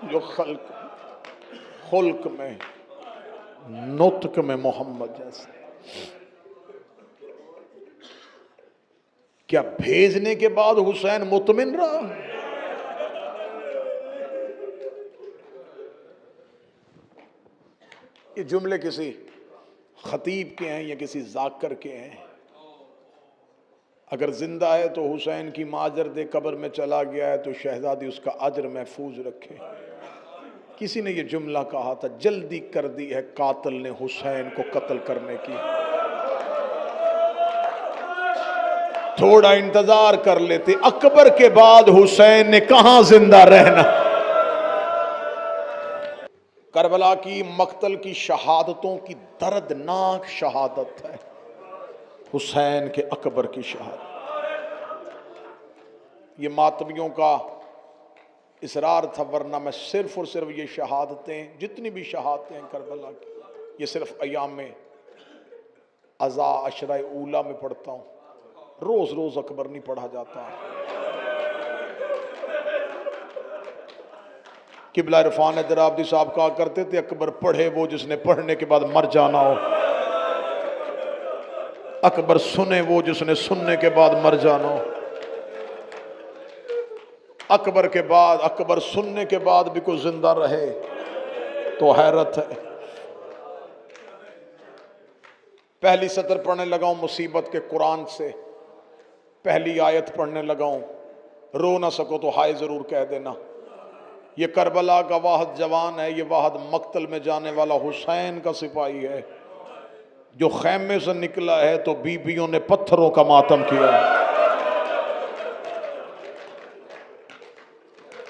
جو خلق میں نطق میں محمد جیسا، کیا بھیجنے کے بعد حسین مطمئن رہا؟ یہ جملے کسی خطیب کے ہیں یا کسی ذاکر کے ہیں؟ اگر زندہ ہے تو حسین کی ماجر دے، قبر میں چلا گیا ہے تو شہزادی اس کا اجر محفوظ رکھے۔ کسی نے یہ جملہ کہا تھا، جلدی کر دی ہے قاتل نے حسین کو قتل کرنے کی، تھوڑا انتظار کر لیتے، اکبر کے بعد حسین نے کہاں زندہ رہنا۔ کربلا کی مقتل کی شہادتوں کی دردناک شہادت ہے حسین کے اکبر کی شہادت۔ یہ ماتمیوں کا اصرار تھا، ورنہ میں صرف اور صرف یہ شہادتیں، جتنی بھی شہادتیں ہیں کربلا کی، یہ صرف ایام عزا عشرہ اولیٰ میں پڑھتا ہوں، روز روز اکبر نہیں پڑھا جاتا۔ قبلہ عرفان درابدی صاحب کہا کرتے تھے، اکبر پڑھے وہ جس نے پڑھنے کے بعد مر جانا ہو، اکبر سنے وہ جس نے سننے کے بعد مر جانا ہو۔ اکبر کے بعد، اکبر سننے کے بعد بھی کوئی زندہ رہے تو حیرت ہے۔ پہلی سطر پڑھنے لگا ہوں مصیبت کے قرآن سے، پہلی آیت پڑھنے لگا ہوں، رو نہ سکو تو ہائے ضرور کہہ دینا۔ یہ کربلا کا واحد جوان ہے، یہ واحد مقتل میں جانے والا حسین کا سپاہی ہے، جو خیمے سے نکلا ہے تو بیویوں نے پتھروں کا ماتم کیا۔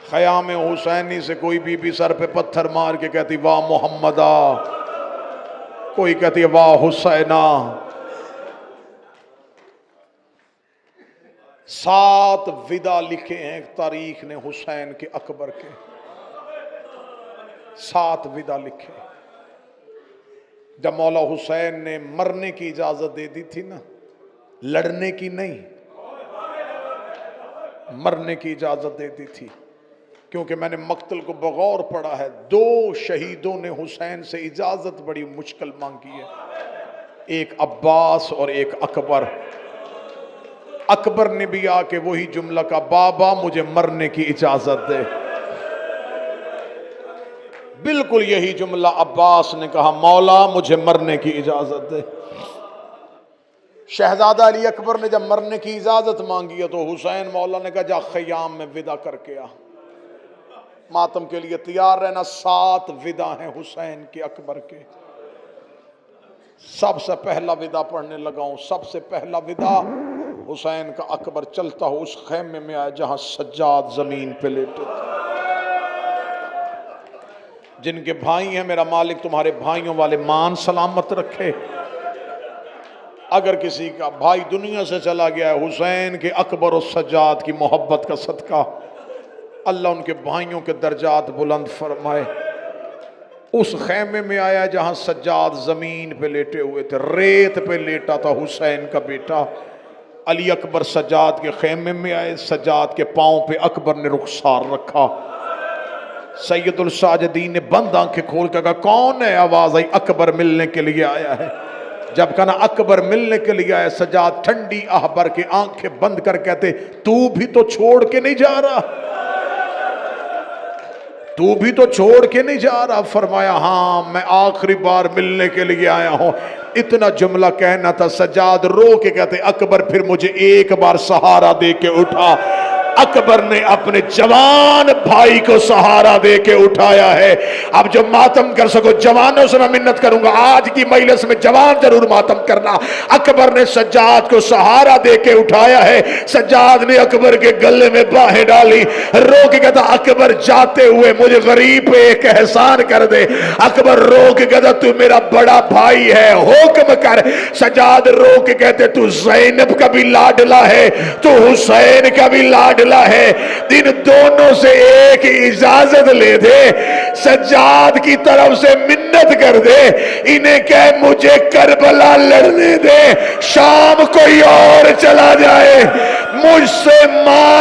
خیام حسینی سے کوئی بی بی سر پہ پتھر مار کے کہتی واہ محمدہ، کوئی کہتی واہ حسینہ۔ 7 ودا لکھے ہیں تاریخ نے حسین کے اکبر کے، 7 ودا لکھے۔ جب مولا حسین نے مرنے کی اجازت دے دی تھی نا، لڑنے کی نہیں، مرنے کی اجازت دے دی تھی، کیونکہ میں نے مقتل کو بغور پڑھا ہے، 2 شہیدوں نے حسین سے اجازت بڑی مشکل مانگی ہے، ایک عباس اور ایک اکبر۔ اکبر نے بھی آ کے وہی جملہ کہا، بابا مجھے مرنے کی اجازت دے۔ بالکل یہی جملہ عباس نے کہا، مولا مجھے مرنے کی اجازت دے۔ شہزادہ علی اکبر نے جب مرنے کی اجازت مانگی ہے تو حسین مولا نے کہا جا خیام میں ودا کر کے آ، ماتم کے لیے تیار رہنا۔ 7 ودا ہیں حسین کے اکبر کے۔ سب سے پہلا ودا پڑھنے لگا ہوں، سب سے پہلا ودا حسین کا اکبر چلتا ہو اس خیمے میں آیا جہاں سجاد زمین پہ لیٹے تھے۔ جن کے بھائی ہیں، میرا مالک تمہارے بھائیوں والے مان سلامت رکھے۔ اگر کسی کا بھائی دنیا سے چلا گیا ہے، حسین کے اکبر و سجاد کی محبت کا صدقہ اللہ ان کے بھائیوں کے درجات بلند فرمائے۔ اس خیمے میں آیا جہاں سجاد زمین پہ لیٹے ہوئے تھے، ریت پہ لیٹا تھا حسین کا بیٹا علی اکبر۔ سجاد کے خیمے میں آئے، سجاد کے پاؤں پہ اکبر نے رخسار رکھا۔ سید الساجدین نے بند آنکھیں کھول کے کہا کون ہے؟ آواز آئی اکبر ملنے کے لیے آیا ہے۔ جب کہا اکبر ملنے کے لیے آیا، سجاد ٹھنڈی آہ بھر کے آنکھیں بند کر کہتے تو بھی تو چھوڑ کے نہیں جا رہا، تو بھی تو چھوڑ کے نہیں جا رہا۔ فرمایا ہاں میں آخری بار ملنے کے لیے آیا ہوں۔ اتنا جملہ کہنا تھا، سجاد رو کے کہتے اکبر پھر مجھے ایک بار سہارا دے کے اٹھا۔ اکبر نے اپنے جوان بھائی کو سہارا دے کے اٹھایا ہے۔ اب جو ماتم کر سکو جوانوں سے میں منت کروں گا، آج کی مجلس میں جوان ضرور ماتم کرنا۔ اکبر نے سجاد کو سہارا دے کے اٹھایا ہے۔ سجاد نے اکبر کے گلے میں باہیں ڈالی، رو کے کہتا اکبر جاتے ہوئے مجھے غریب پہ ایک احسان کر دے۔ اکبر رو کے کہتا تو میرا بڑا بھائی ہے، حکم کر۔ سجاد رو کے کہتے تو زینب کا بھی لاڈلا ہے، تو حسین کا بھی لاڈلا ہے، ان دونوں سے ایک اجازت لے دے، سجاد کی طرف سے منت کر دے، انہیں کہہ مجھے کربلا لڑنے دے، شام کوئی اور چلا جائے، مجھ سے مار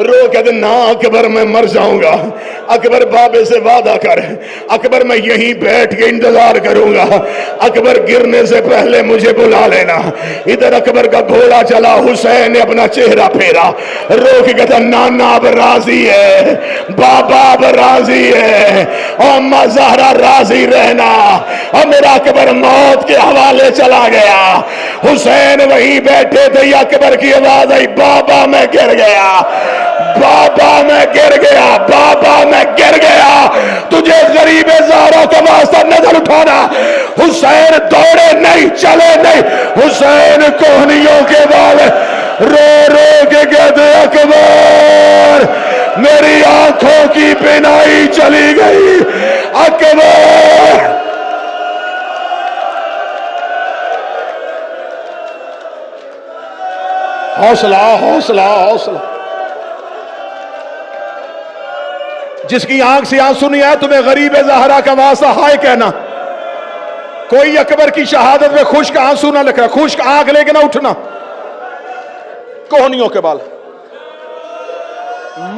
رو کہتے نا اکبر میں مر جاؤں گا، اکبر بابے سے وعدہ کر، اکبر میں یہیں بیٹھ کے انتظار کروں گا، اکبر گرنے سے پہلے مجھے بلا لینا۔ ادھر اکبر کا گھوڑا چلا، حسین نے اپنا چہرہ پھیرا، رو کے کہتا نانا اب راضی ہے، بابا اب راضی ہے، اور اماں زہرا راضی رہنا۔ اور میرا اکبر موت کے حوالے چلا گیا۔ حسین وہیں بیٹھے تھے، اکبر کی آواز آئی بابا میں گر گیا، بابا میں گر گیا، بابا میں گر گیا۔ تجھے غریب زہرا کا واسطہ نظر اٹھانا۔ حسین دوڑے نہیں، چلے نہیں، حسین کوہنیوں کے بال رو رو کے کہتے اکبر میری آنکھوں کی بینائی چلی گئی، اکبر۔ حوصلہ حوصلہ حوصلہ۔ جس کی آنکھ سے آنسو نہیں آیا تمہیں غریب زہرا کا واسطہ ہائے کہنا۔ کوئی اکبر کی شہادت میں خشک آنسو نہ لکھا، خشک آنکھ لے کے نہ اٹھنا۔ کوہنیوں کے بال،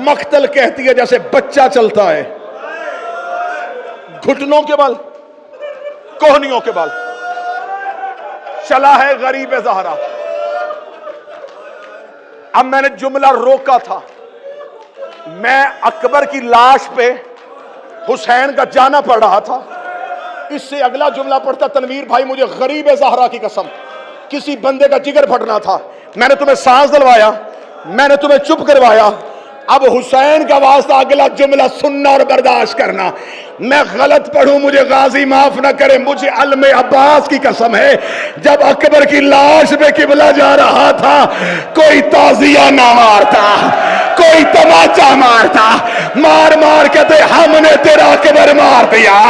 مقتل کہتی ہے جیسے بچہ چلتا ہے، گھٹنوں کے بال، کوہنیوں کے بال، چلا ہے غریب زہرا۔ اب میں نے جملہ روکا تھا، میں اکبر کی لاش پہ حسین کا جانا پڑ رہا تھا، اس سے اگلا جملہ پڑھتا تنویر بھائی مجھے غریب زہرا کی قسم کسی بندے کا جگر پھٹنا تھا، میں نے تمہیں سانس دلوایا، میں نے تمہیں چپ کروایا، اب حسین کا واسطہ اگلا جملہ سننا اور برداشت کرنا۔ میں غلط پڑھوں مجھے غازی معاف نہ کرے، مجھے علم عباس کی قسم ہے جب اکبر کی لاش پہ قبلہ جا رہا تھا کوئی تعزیہ نہ مارتا، کوئی تماچا مارتا، مار مار کہتے ہم نے تیرا اکبر مار دیا،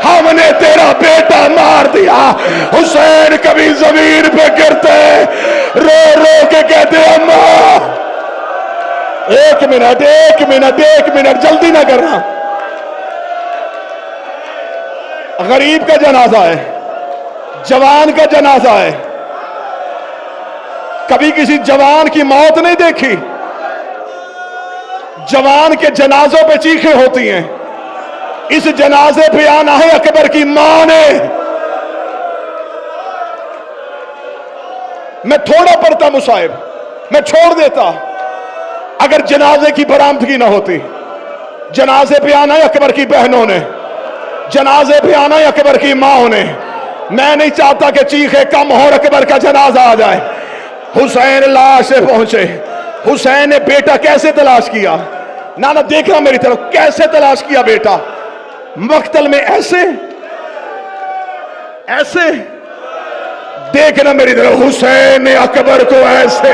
ہم نے تیرا بیٹا مار دیا۔ حسین کبھی زمین پہ گرتے رو رو کے کہتے اماں ایک منٹ ایک منٹ ایک منٹ جلدی نہ کرنا۔ غریب کا جنازہ ہے، جوان کا جنازہ ہے، کبھی کسی جوان کی موت نہیں دیکھی؟ جوان کے جنازوں پہ چیخیں ہوتی ہیں، اس جنازے پہ آنا ہے اکبر کی ماں نے۔ میں تھوڑا پڑھتا مصائب، میں چھوڑ دیتا اگر جنازے کی برآمدگی نہ ہوتی۔ جنازے پہ آنا ہے اکبر کی بہنوں نے، جنازے پہ آنا ہے اکبر کی ماں نے۔ میں نہیں چاہتا کہ چیخیں کم ہو اور اکبر کا جنازہ آ جائے۔ حسین لاش سے پہنچے، حسین نے بیٹا کیسے تلاش کیا؟ نانا دیکھنا میری طرف، کیسے تلاش کیا بیٹا؟ مقتل میں ایسے ایسے دیکھنا میری طرف، حسین نے اکبر کو ایسے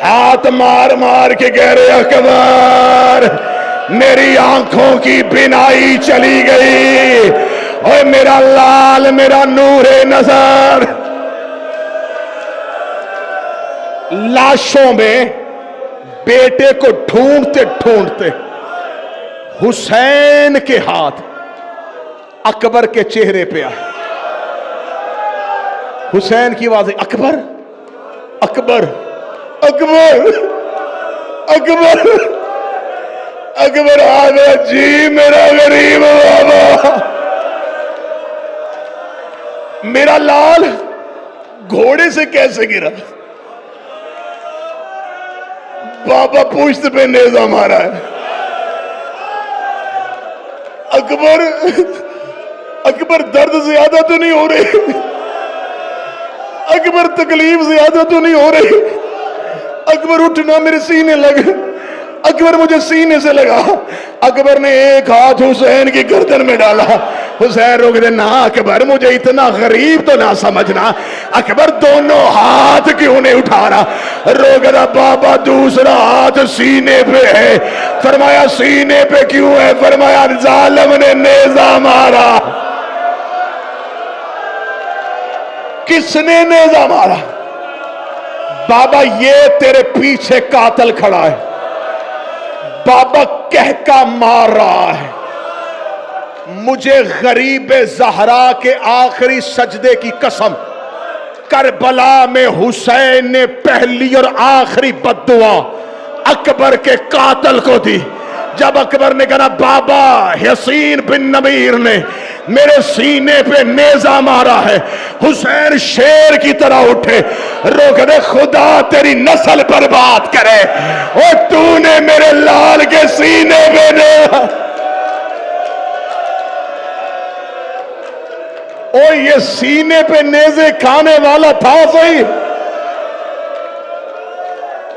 ہاتھ مار مار کے کہہ رہے اکبر میری آنکھوں کی بینائی چلی گئی، اوے میرا لال میرا نور نظر۔ لاشوں میں بیٹے کو ڈھونڈتے ڈھونڈتے حسین کے ہاتھ اکبر کے چہرے پہ آئے۔ حسین کی آواز اکبر اکبر اکبر اکبر اکبر آگا جی میرا غریب بابا، میرا لال گھوڑے سے کیسے گرا؟ بابا پوچھتے پہ نیزہ مارا ہے۔ اکبر اکبر درد زیادہ تو نہیں ہو رہی؟ اکبر تکلیف زیادہ تو نہیں ہو رہی؟ اکبر اٹھنا میرے سینے لگ، اکبر مجھے سینے سے لگا۔ اکبر نے ایک ہاتھ حسین کی گردن میں ڈالا۔ حسین روک دے، نہ اکبر مجھے اتنا غریب تو نہ سمجھنا، اکبر دونوں ہاتھ کیوں نہیں اٹھا رہا؟ روک دا بابا دوسرا ہاتھ سینے پہ ہے۔ فرمایا سینے پہ کیوں ہے؟ فرمایا ظالم نے نیزہ مارا۔ کس نے نیزہ مارا؟ بابا یہ تیرے پیچھے قاتل کھڑا ہے، بابا کہکا مار رہا ہے، مجھے غریب زہرا کے آخری سجدے کی قسم کربلا میں حسین نے پہلی اور آخری بددعا اکبر کے قاتل کو دی. جب اکبر نے کہا بابا حسین بن نمیر نے میرے سینے پہ نیزہ مارا ہے, حسین شیر کی طرح اٹھے, روک دے خدا تیری نسل برباد کرے, اور تو نے میرے لال کے سینے پہ نیزہ. او یہ سینے پہ نیزے کھانے والا تھا صحیح,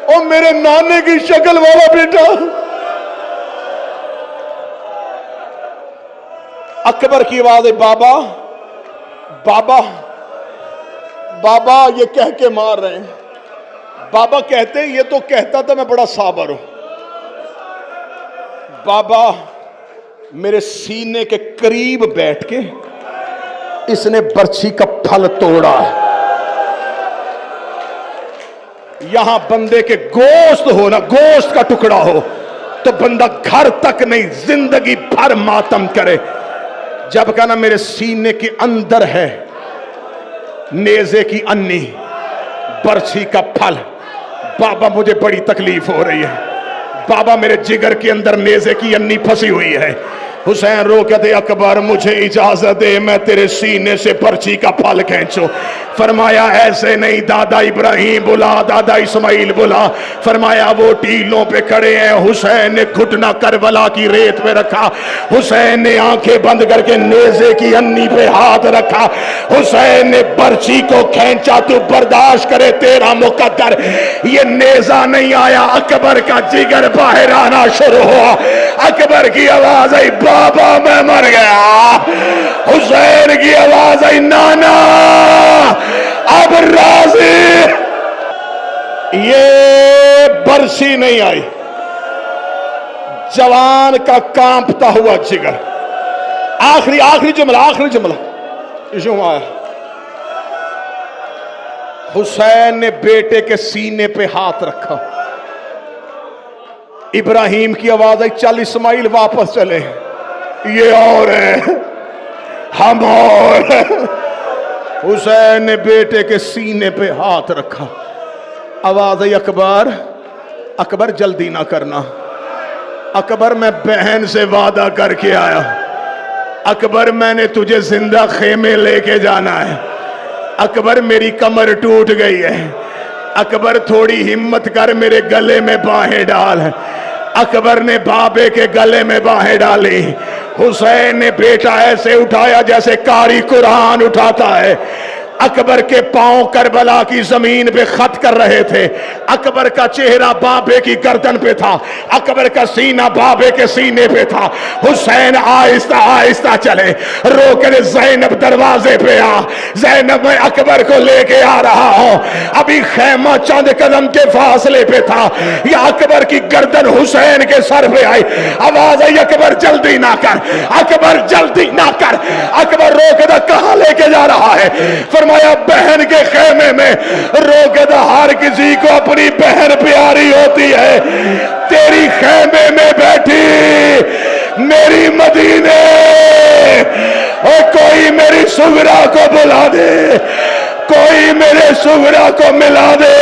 او میرے نانے کی شکل والا بیٹا. اکبر کی آواز ہے بابا بابا بابا, یہ کہہ کے مار رہے ہیں. بابا کہتے یہ تو کہتا تھا میں بڑا صابر ہوں. بابا میرے سینے کے قریب بیٹھ کے اس نے برچھی کا پھل توڑا. یہاں بندے کے گوشت ہو نا, گوشت کا ٹکڑا ہو تو بندہ گھر تک نہیں زندگی بھر ماتم کرے. جب کہنا میرے سینے کے اندر ہے نیزے کی انی, برچھی کا پھل, بابا مجھے بڑی تکلیف ہو رہی ہے, بابا میرے جگر کے اندر نیزے کی انی پھنسی ہوئی ہے. حسین رو کہتے اکبر مجھے اجازت دے میں تیرے سینے سے برچھی کا پھل کھینچوں. فرمایا ایسے نہیں, دادا ابراہیم بلا, دادا اسماعیل بلا. فرمایا وہ ٹیلوں پہ کھڑے ہیں. حسین نے گھٹنا کربلا کی ریت پہ رکھا, حسین نے آنکھیں بند کر کے نیزے کی انی پہ ہاتھ رکھا, حسین نے برچھی کو کھینچا. تو برداشت کرے تیرا مقدر. یہ نیزہ نہیں آیا, اکبر کا جگر باہر آنا شروع ہوا. اکبر کی آواز آئی بابا میں مر گیا. حسین کی آواز آئی نانا اب راضی. یہ برسی نہیں آئی, جوان کا کانپتا ہوا جگر. آخری جملہ یوں آیا. حسین نے بیٹے کے سینے پہ ہاتھ رکھا. ابراہیم کی آواز آئی چل اسماعیل واپس چلے, یہ اور ہے ہم اور. حسین نے بیٹے کے سینے پہ ہاتھ رکھا. آواز آئی اکبر اکبر جلدی نہ کرنا. اکبر میں بہن سے وعدہ کر کے آیا. اکبر میں نے تجھے زندہ خیمے لے کے جانا ہے. اکبر میری کمر ٹوٹ گئی ہے. اکبر تھوڑی ہمت کر میرے گلے میں باہیں ڈال. اکبر نے بابے کے گلے میں باہیں ڈالی. حسین نے بیٹا ایسے اٹھایا جیسے قاری قرآن اٹھاتا ہے. اکبر کے پاؤں کربلا کی زمین پہ خط کر رہے تھے. اکبر کا چہرہ بابے کی گردن پہ تھا, اکبر کا سینہ بابے کے سینے پہ تھا. حسین آہستہ آہستہ چلے, رو کر زینب دروازے پہ آ. زینب میں اکبر کو لے کے آ رہا ہوں. ابھی خیمہ چند قدم کے فاصلے پہ تھا, یا اکبر کی گردن حسین کے سر پہ آئی. آواز آئی اکبر جلدی نہ کر, اکبر جلدی نہ کر. اکبر رو کے کہاں لے کے جا رہا ہے؟ فرمایا بہن کے خیمے میں. رو کے ہر کسی کو اپنی بہن پیاری ہوتی ہے. تیری خیمے میں بیٹھی میری مدینے, اور کوئی میری سغرا کو بلا دے, کوئی میرے سغرا کو ملا دے.